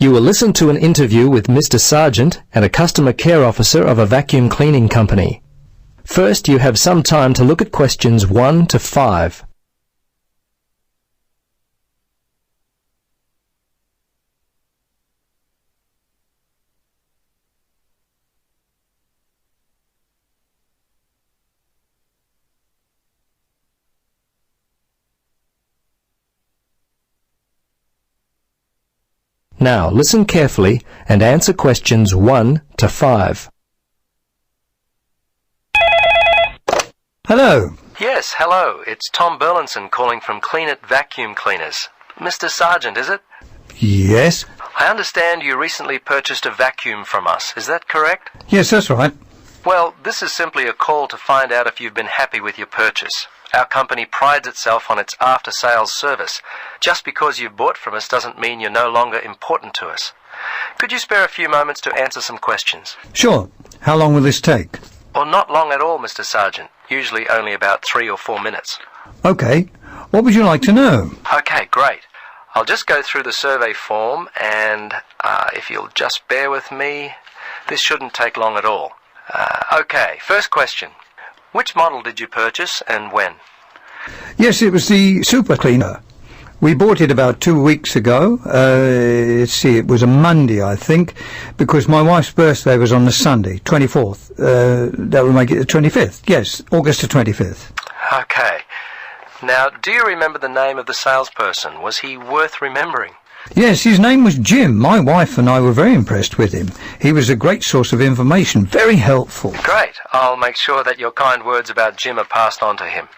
You will listen to an interview with Mr. Sargent and a customer care officer of a vacuum cleaning company. First, you have some time to look at questions 1 to 5. Now, listen carefully and answer questions 1 to 5. Hello. Yes, hello. It's Tom Burlinson calling from Clean It Vacuum Cleaners. Mr. Sargent, is it? Yes. I understand you recently purchased a vacuum from us. Is that correct? Yes, that's right. Well, this is simply a call to find out if you've been happy with your purchase. Our company prides itself on its after-sales service. Just because you've bought from us doesn't mean you're no longer important to us. Could you spare a few moments to answer some questions? Sure. How long will this take? Well, not long at all, Mr. Sargent. Usually only about 3 or 4 minutes. Okay. What would you like to know? Okay, great. I'll just go through the survey form and, if you'll just bear with me, this shouldn't take long at all. Okay, first question. Which model did you purchase and when? Yes, it was the super cleaner. We bought it about 2 weeks ago. Let's see, it was a Monday, I think, because my wife's birthday was on the Sunday, 24th. That would make it the 25th. Yes, August the 25th. Okay. Now, do you remember the name of the salesperson? Was he worth remembering? Yes, his name was Jim. My wife and I were very impressed with him. He was a great source of information, very helpful. Great. I'll make sure that your kind words about Jim are passed on to him.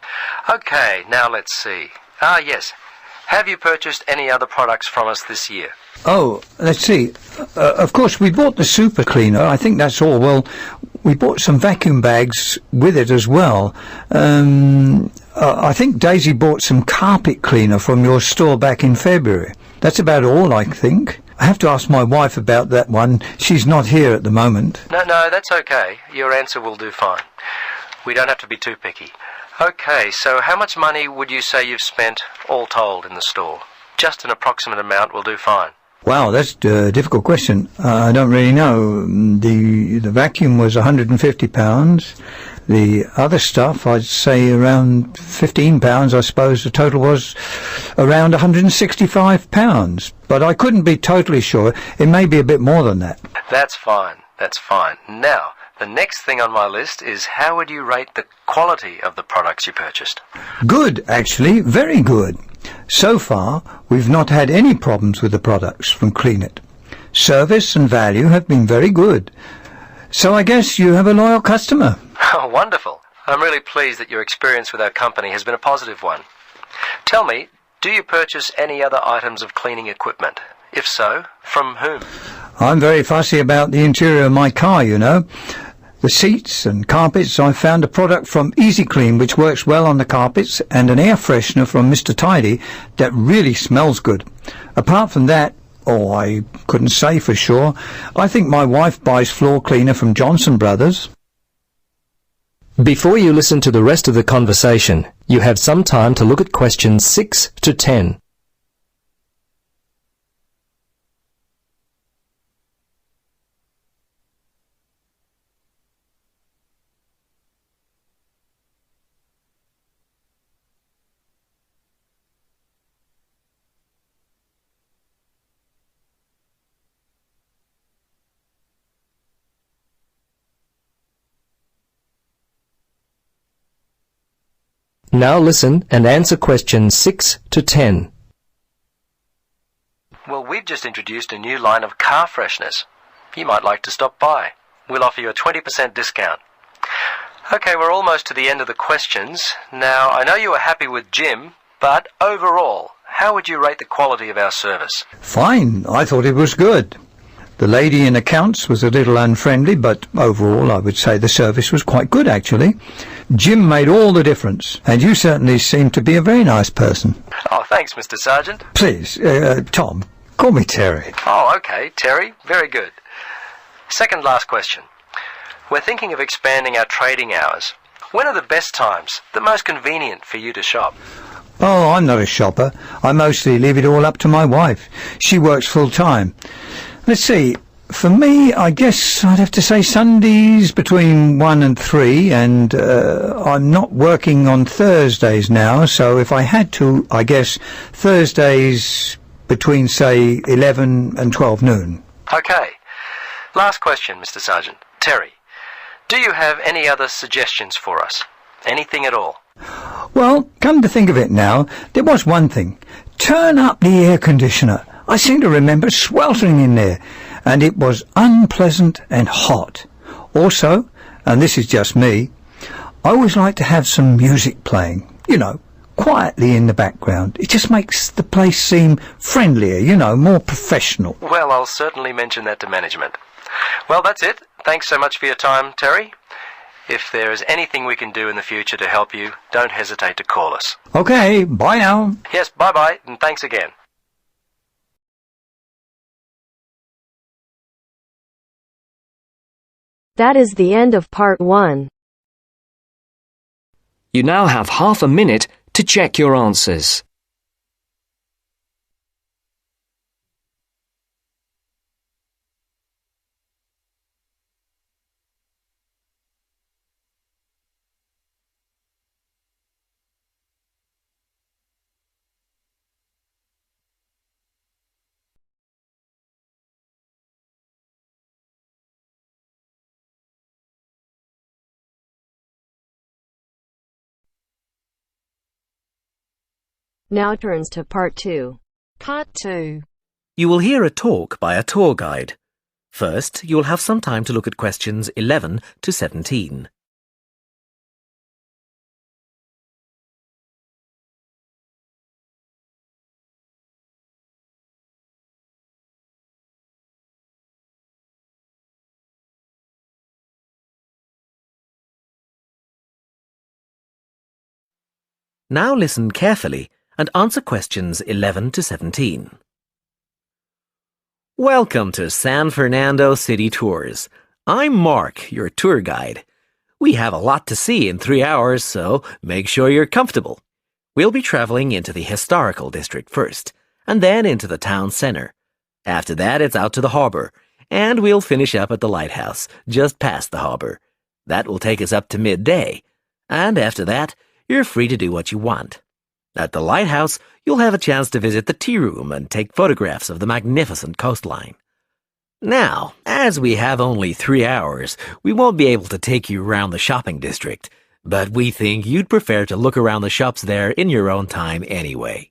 Okay, now let's see. Yes. Have you purchased any other products from us this year? Oh, let's see. Of course, we bought the super cleaner. I think that's all. Well, we bought some vacuum bags with it as well. I think Daisy bought some carpet cleaner from your store back in February. That's about all, I think. I have to ask my wife about that one. She's not here at the moment. No, that's okay. Your answer will do fine. We don't have to be too picky. Okay, so how much money would you say you've spent, all told, in the store? Just an approximate amount will do fine. Wow, that's a difficult question. I don't really know. The vacuum was £150. The other stuff, I'd say around £15, I suppose. The total was around £165. But I couldn't be totally sure. It may be a bit more than that. That's fine. Now, the next thing on my list is how would you rate the quality of the products you purchased? Good, actually. Very good. So far, we've not had any problems with the products from Clean It. Service and value have been very good. So I guess you have a loyal customer. Oh, wonderful. I'm really pleased that your experience with our company has been a positive one. Tell me, do you purchase any other items of cleaning equipment? If so, from whom? I'm very fussy about the interior of my car, you know. The seats and carpets, I found a product from Easy Clean which works well on the carpets and an air freshener from Mr. Tidy that really smells good. Apart from that, I couldn't say for sure. I think my wife buys floor cleaner from Johnson Brothers. Before you listen to the rest of the conversation, you have some time to look at questions 6 to 10. Now listen and answer questions 6 to 10. Well, we've just introduced a new line of car fresheners. You might like to stop by. We'll offer you a 20% discount. Okay, we're almost to the end of the questions. Now, I know you were happy with Jim, but overall, how would you rate the quality of our service? Fine. I thought it was good. The lady in accounts was a little unfriendly, but overall I would say the service was quite good, actually. Jim made all the difference, and you certainly seem to be a very nice person. Oh, thanks, Mr. Sargent. Please, Tom, call me Terry. Oh, okay, Terry. Very good. Second last question. We're thinking of expanding our trading hours. When are the best times, the most convenient for you to shop? Oh, I'm not a shopper. I mostly leave it all up to my wife. She works full-time. Let's see. For me, I guess I'd have to say Sundays between 1 and 3, and I'm not working on Thursdays now, so if I had to, I guess Thursdays between, say, 11 and 12 noon. Okay. Last question, Mr. Sergeant. Terry, do you have any other suggestions for us? Anything at all? Well, come to think of it now, there was one thing. Turn up the air conditioner. I seem to remember sweltering in there, and it was unpleasant and hot. Also, and this is just me, I always like to have some music playing, quietly in the background. It just makes the place seem friendlier, more professional. Well, I'll certainly mention that to management. Well, that's it. Thanks so much for your time, Terry. If there is anything we can do in the future to help you, don't hesitate to call us. Okay, bye now. Yes, bye-bye, and thanks again. That is the end of part 1. You now have half a minute to check your answers. Now turns to part 2. Part 2. You will hear a talk by a tour guide. First, you will have some time to look at questions 11 to 17. Now listen carefully and answer questions 11 to 17. Welcome to San Fernando City Tours. I'm Mark, your tour guide. We have a lot to see in 3 hours, so make sure you're comfortable. We'll be traveling into the historical district first, and then into the town center. After that, it's out to the harbor, and we'll finish up at the lighthouse, just past the harbor. That will take us up to midday, and after that, you're free to do what you want. At the lighthouse, you'll have a chance to visit the tea room and take photographs of the magnificent coastline. Now, as we have only 3 hours, we won't be able to take you around the shopping district, but we think you'd prefer to look around the shops there in your own time anyway.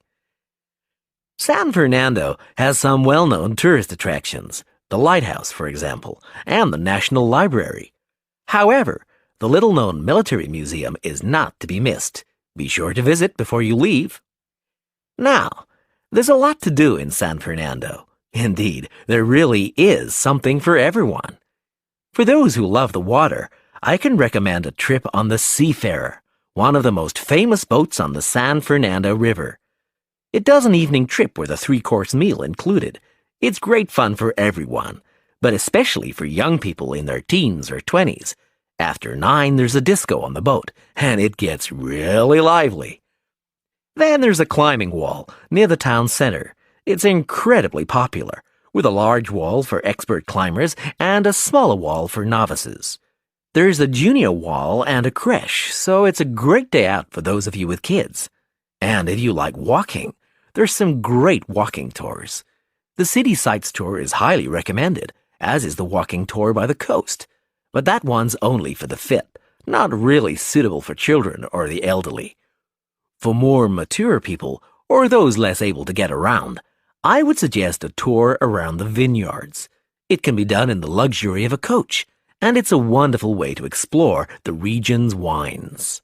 San Fernando has some well-known tourist attractions, the lighthouse, for example, and the National Library. However, the little-known military museum is not to be missed. Be sure to visit before you leave. Now, there's a lot to do in San Fernando. Indeed, there really is something for everyone. For those who love the water, I can recommend a trip on the Seafarer, one of the most famous boats on the San Fernando River. It does an evening trip with a 3-course meal included. It's great fun for everyone, but especially for young people in their teens or 20s. After 9, there's a disco on the boat, and it gets really lively. Then there's a climbing wall near the town center. It's incredibly popular, with a large wall for expert climbers and a smaller wall for novices. There's a junior wall and a creche, so it's a great day out for those of you with kids. And if you like walking, there's some great walking tours. The City Sights tour is highly recommended, as is the walking tour by the coast. But that one's only for the fit, not really suitable for children or the elderly. For more mature people, or those less able to get around, I would suggest a tour around the vineyards. It can be done in the luxury of a coach, and it's a wonderful way to explore the region's wines.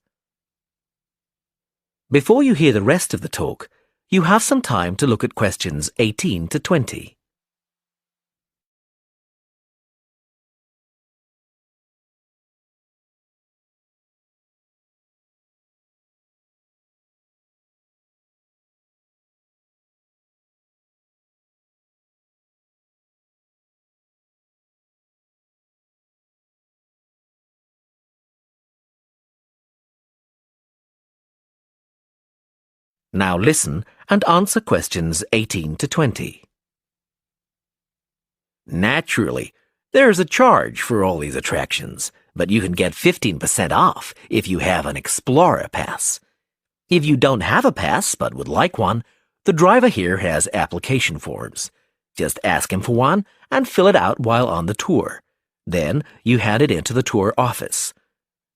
Before you hear the rest of the talk, you have some time to look at questions 18 to 20. Now listen and answer questions 18 to 20. Naturally, there's a charge for all these attractions, but you can get 15% off if you have an Explorer Pass. If you don't have a pass but would like one, the driver here has application forms. Just ask him for one and fill it out while on the tour. Then you hand it into the tour office.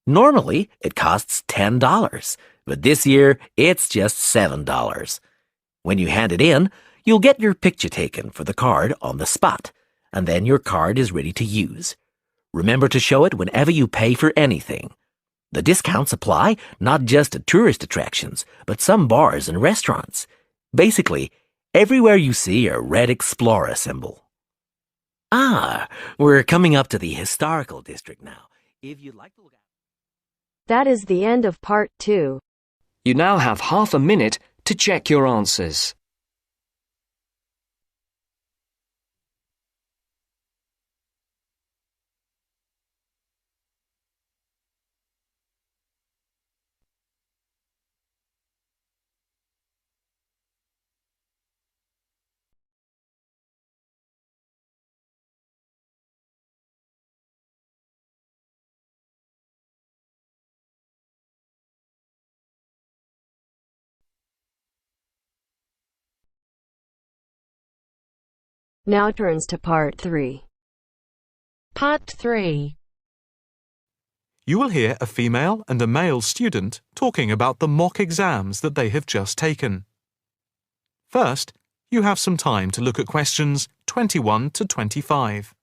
Normally, it costs $10, but this year it's just $7. When you hand it in, you'll get your picture taken for the card on the spot, and then your card is ready to use. Remember to show it whenever you pay for anything. The discounts apply not just to tourist attractions, but some bars and restaurants. Basically, everywhere you see a red Explorer symbol. We're coming up to the historical district now. If you'd like to look at... That is the end of part 2. You now have half a minute to check your answers. Now turns to part 3. Part 3. You will hear a female and a male student talking about the mock exams that they have just taken. First, you have some time to look at questions 21 to 25.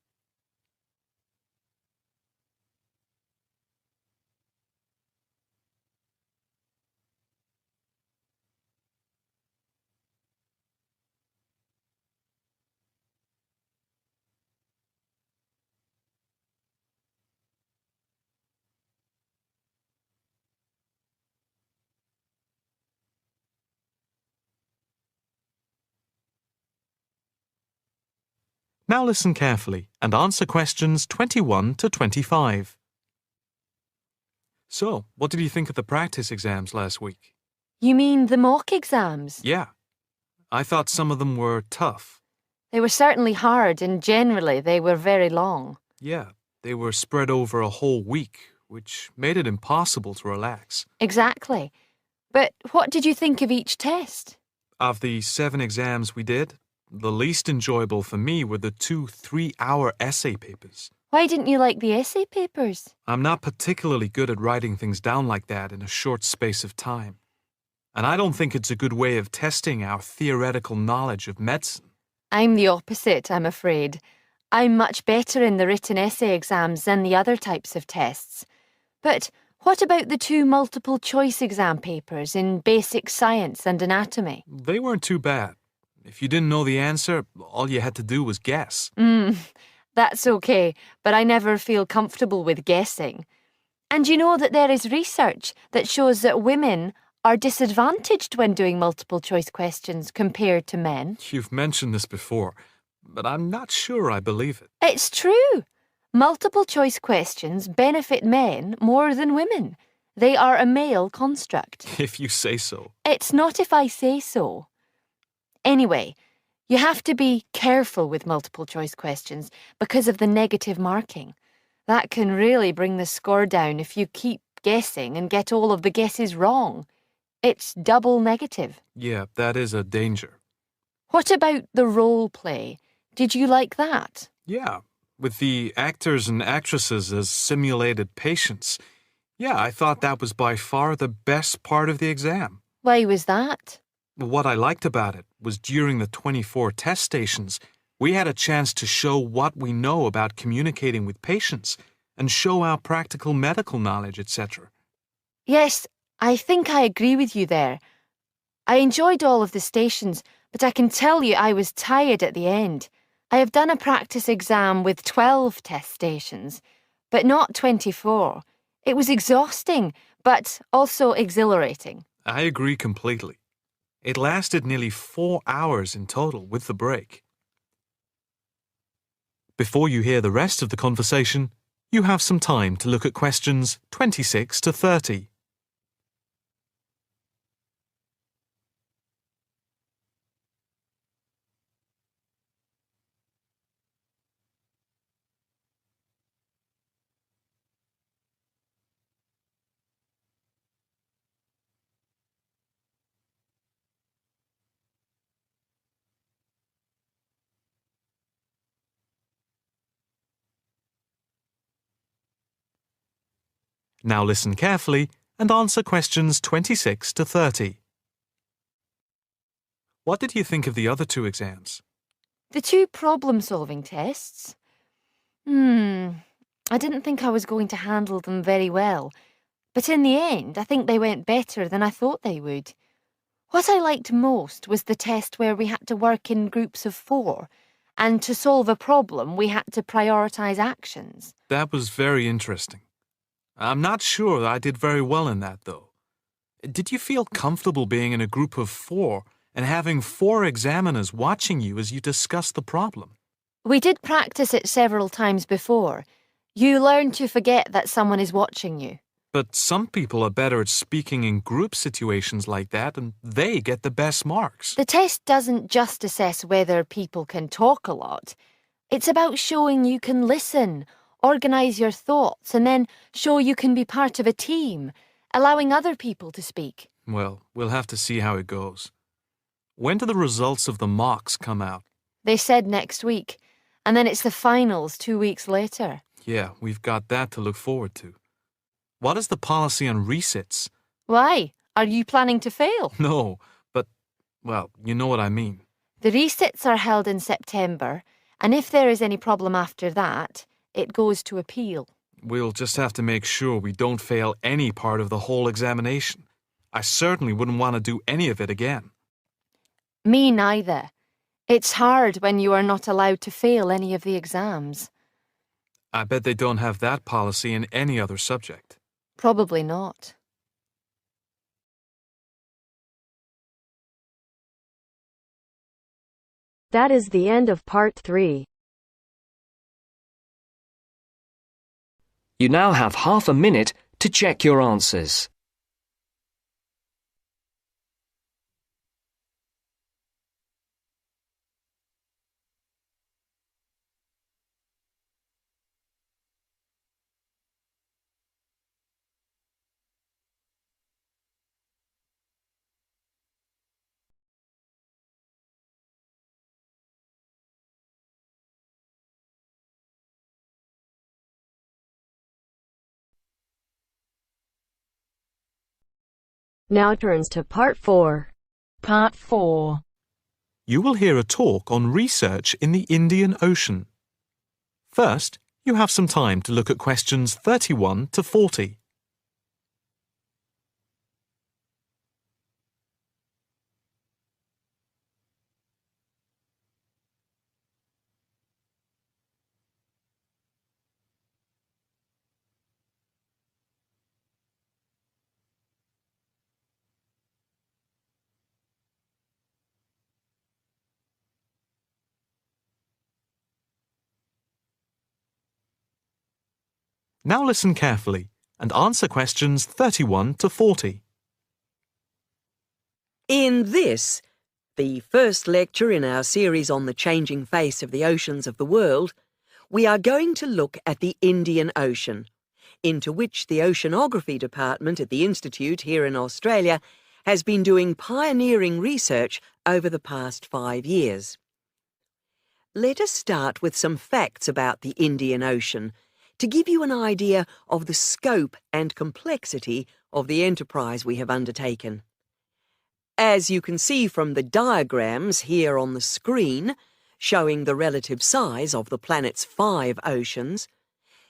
Now listen carefully and answer questions 21 to 25. So, what did you think of the practice exams last week? You mean the mock exams? Yeah. I thought some of them were tough. They were certainly hard and generally they were very long. Yeah, they were spread over a whole week, which made it impossible to relax. Exactly. But what did you think of each test? Of the 7 exams we did, the least enjoyable for me were the 2 3-hour essay papers. Why didn't you like the essay papers? I'm not particularly good at writing things down like that in a short space of time. And I don't think it's a good way of testing our theoretical knowledge of medicine. I'm the opposite, I'm afraid. I'm much better in the written essay exams than the other types of tests. But what about the 2 multiple-choice exam papers in basic science and anatomy? They weren't too bad. If you didn't know the answer, all you had to do was guess. That's okay, but I never feel comfortable with guessing. And you know that there is research that shows that women are disadvantaged when doing multiple-choice questions compared to men. You've mentioned this before, but I'm not sure I believe it. It's true. Multiple-choice questions benefit men more than women. They are a male construct. If you say so. It's not if I say so. Anyway, you have to be careful with multiple-choice questions because of the negative marking. That can really bring the score down if you keep guessing and get all of the guesses wrong. It's double negative. Yeah, that is a danger. What about the role play? Did you like that? Yeah, with the actors and actresses as simulated patients. Yeah, I thought that was by far the best part of the exam. Why was that? What I liked about it was during the 24 test stations, we had a chance to show what we know about communicating with patients and show our practical medical knowledge, etc. Yes, I think I agree with you there. I enjoyed all of the stations, but I can tell you I was tired at the end. I have done a practice exam with 12 test stations, but not 24. It was exhausting, but also exhilarating. I agree completely. It lasted nearly 4 hours in total with the break. Before you hear the rest of the conversation, you have some time to look at questions 26 to 30. Now listen carefully and answer questions 26 to 30. What did you think of the other two exams? The two problem-solving tests? I didn't think I was going to handle them very well, but in the end, I think they went better than I thought they would. What I liked most was the test where we had to work in groups of 4, and to solve a problem, we had to prioritise actions. That was very interesting. I'm not sure that I did very well in that, though. Did you feel comfortable being in a group of 4 and having 4 examiners watching you as you discussed the problem? We did practice it several times before. You learn to forget that someone is watching you. But some people are better at speaking in group situations like that, and they get the best marks. The test doesn't just assess whether people can talk a lot. It's about showing you can listen, organise your thoughts, and then show you can be part of a team, allowing other people to speak. Well, we'll have to see how it goes. When do the results of the mocks come out? They said next week, and then it's the finals 2 weeks later. Yeah, we've got that to look forward to. What is the policy on resits? Why? Are you planning to fail? No, but, well, you know what I mean. The resits are held in September, and if there is any problem after that, it goes to appeal. We'll just have to make sure we don't fail any part of the whole examination. I certainly wouldn't want to do any of it again. Me neither. It's hard when you are not allowed to fail any of the exams. I bet they don't have that policy in any other subject. Probably not. That is the end of part 3. You now have half a minute to check your answers. Now turns to part 4. Part 4. You will hear a talk on research in the Indian Ocean. First, you have some time to look at questions 31 to 40. Now listen carefully and answer questions 31 to 40. In this, the first lecture in our series on the changing face of the oceans of the world, we are going to look at the Indian Ocean, into which the Oceanography Department at the Institute here in Australia has been doing pioneering research over the past 5 years. Let us start with some facts about the Indian Ocean, to give you an idea of the scope and complexity of the enterprise we have undertaken. As you can see from the diagrams here on the screen, showing the relative size of the planet's 5 oceans,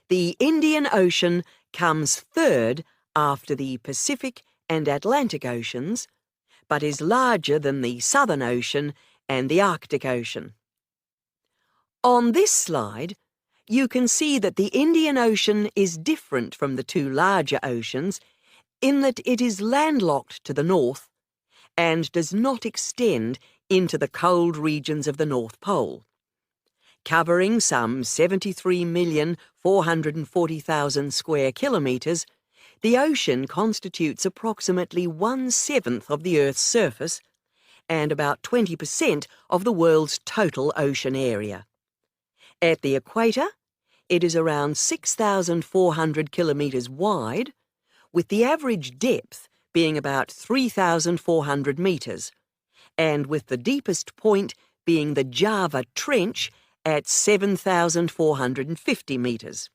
the Indian Ocean comes third after the Pacific and Atlantic Oceans, but is larger than the Southern Ocean and the Arctic Ocean. On this slide, you can see that the Indian Ocean is different from the 2 larger oceans in that it is landlocked to the north and does not extend into the cold regions of the North Pole. Covering some 73,440,000 square kilometres, the ocean constitutes approximately 1/7 of the Earth's surface and about 20% of the world's total ocean area. At the equator, it is around 6,400 kilometres wide, with the average depth being about 3,400 metres, and with the deepest point being the Java Trench at 7,450 metres.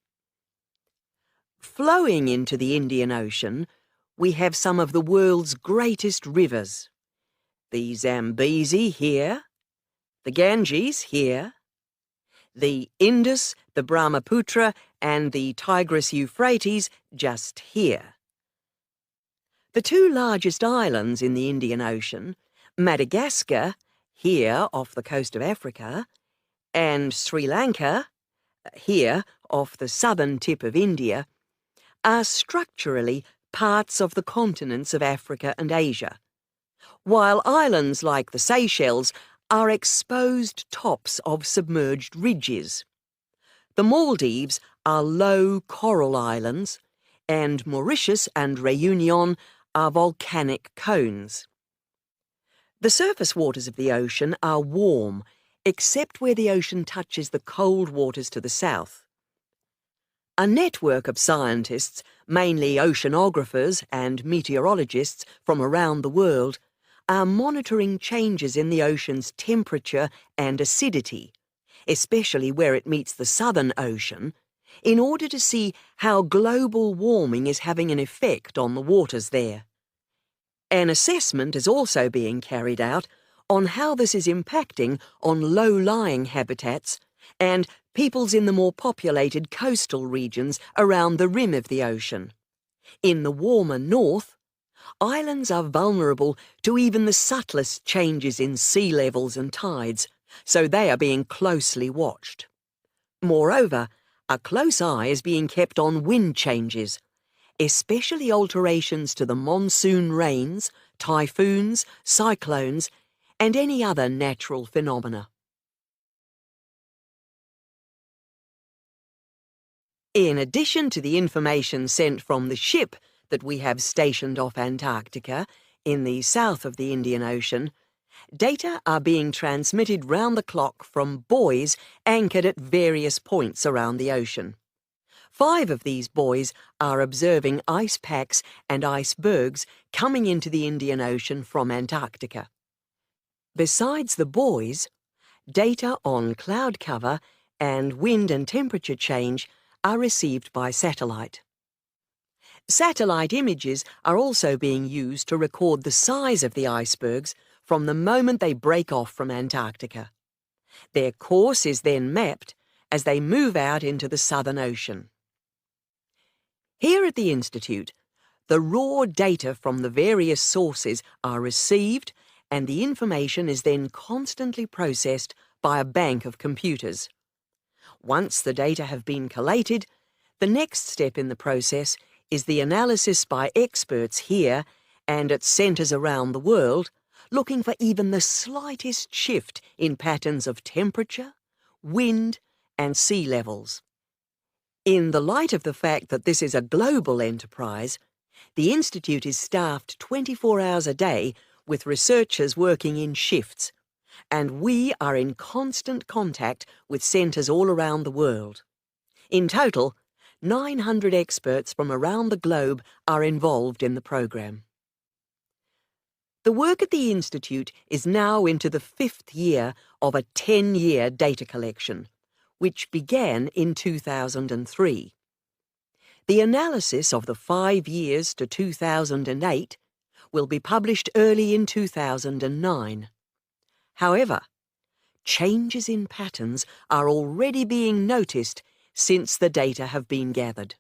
Flowing into the Indian Ocean, we have some of the world's greatest rivers. The Zambezi here, the Ganges here, the Indus, the Brahmaputra, and the Tigris-Euphrates just here. The two largest islands in the Indian Ocean, Madagascar, here off the coast of Africa, and Sri Lanka, here off the southern tip of India, are structurally parts of the continents of Africa and Asia, while islands like the Seychelles are exposed tops of submerged ridges. The Maldives are low coral islands, and Mauritius and Réunion are volcanic cones. The surface waters of the ocean are warm, except where the ocean touches the cold waters to the south. A network of scientists, mainly oceanographers and meteorologists from around the world, are monitoring changes in the ocean's temperature and acidity, especially where it meets the Southern Ocean, in order to see how global warming is having an effect on the waters there. An assessment is also being carried out on how this is impacting on low-lying habitats and peoples in the more populated coastal regions around the rim of the ocean. In the warmer north, islands are vulnerable to even the subtlest changes in sea levels and tides, so they are being closely watched. Moreover, a close eye is being kept on wind changes, especially alterations to the monsoon rains, typhoons, cyclones, and any other natural phenomena. In addition to the information sent from the ship that we have stationed off Antarctica, in the south of the Indian Ocean, data are being transmitted round the clock from buoys anchored at various points around the ocean. 5 of these buoys are observing ice packs and icebergs coming into the Indian Ocean from Antarctica. Besides the buoys, data on cloud cover and wind and temperature change are received by satellite. Satellite images are also being used to record the size of the icebergs from the moment they break off from Antarctica. Their course is then mapped as they move out into the Southern Ocean. Here at the Institute, the raw data from the various sources are received and the information is then constantly processed by a bank of computers. Once the data have been collated, the next step in the process is the analysis by experts here and at centres around the world, looking for even the slightest shift in patterns of temperature, wind, and sea levels. In the light of the fact that this is a global enterprise, the Institute is staffed 24 hours a day with researchers working in shifts, and we are in constant contact with centres all around the world. In total, 900 experts from around the globe are involved in the programme. The work at the Institute is now into the 5th year of a 10-year data collection, which began in 2003. The analysis of the 5 years to 2008 will be published early in 2009. However, changes in patterns are already being noticed since the data have been gathered.